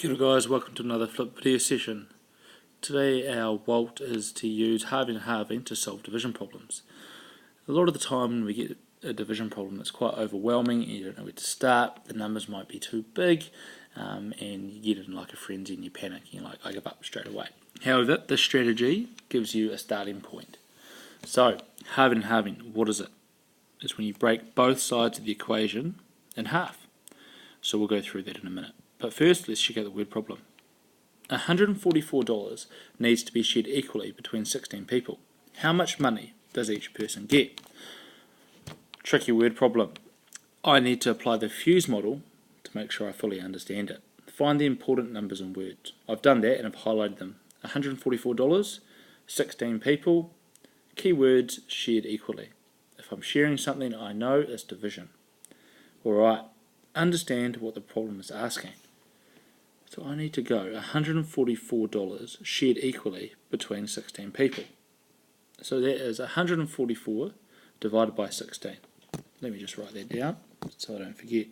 Kia ora guys, welcome to another flip video session. Today our WALT is to use halving and halving to solve division problems. A lot of the time when we get a division problem it's quite overwhelming and you don't know where to start, the numbers might be too big and you get in like a frenzy and you panic and you're like, I give up straight away. However, this strategy gives you a starting point. So, halving and halving, what is it? It's when you break both sides of the equation in half. So we'll go through that in a minute. But first, let's check out the word problem. $144 needs to be shared equally between 16 people. How much money does each person get? Tricky word problem. I need to apply the fuse model to make sure I fully understand it. Find the important numbers and words. I've done that and I've highlighted them. $144, 16 people, keywords shared equally. If I'm sharing something I know it's division. Alright, understand what the problem is asking. So I need to go $144 shared equally between 16 people. So that is 144 divided by 16. Let me just write that down so I don't forget.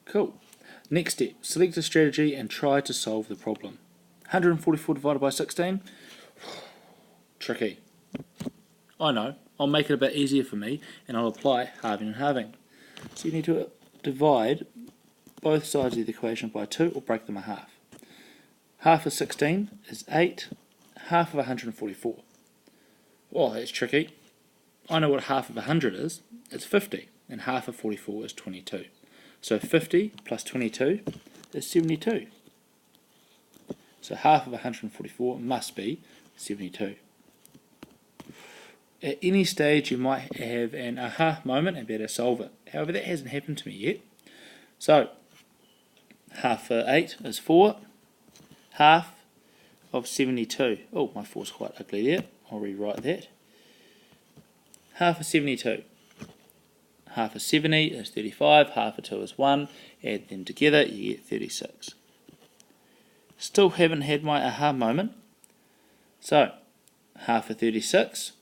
Cool. Next step, select a strategy and try to solve the problem. 144 divided by 16? Tricky. I know. I'll make it a bit easier for me and I'll apply halving and halving. So you need to divide both sides of the equation by 2 or break them in half. Half of 16 is 8, half of 144. Oh, that's tricky. I know what half of 100 is. It's 50 and half of 44 is 22. So 50 plus 22 is 72. So half of 144 must be 72. At any stage you might have an aha moment and be able to solve it. However, that hasn't happened to me yet. So, half of 8 is 4. Half of 72. Oh, my 4's quite ugly there. I'll rewrite that. Half of 72. Half of 70 is 35. Half of 2 is 1. Add them together, you get 36. Still haven't had my aha moment. So, half of 36.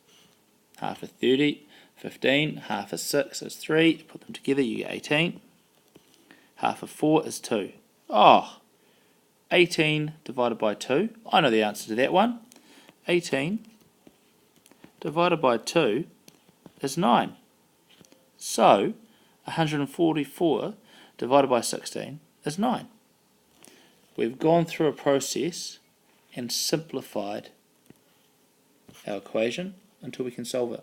Half of 30, 15, half of 6 is 3, put them together you get 18, half of 4 is 2. Oh, 18 divided by 2, I know the answer to that one. 18 divided by 2 is 9. So, 144 divided by 16 is 9. We've gone through a process and simplified our equation until we can solve it.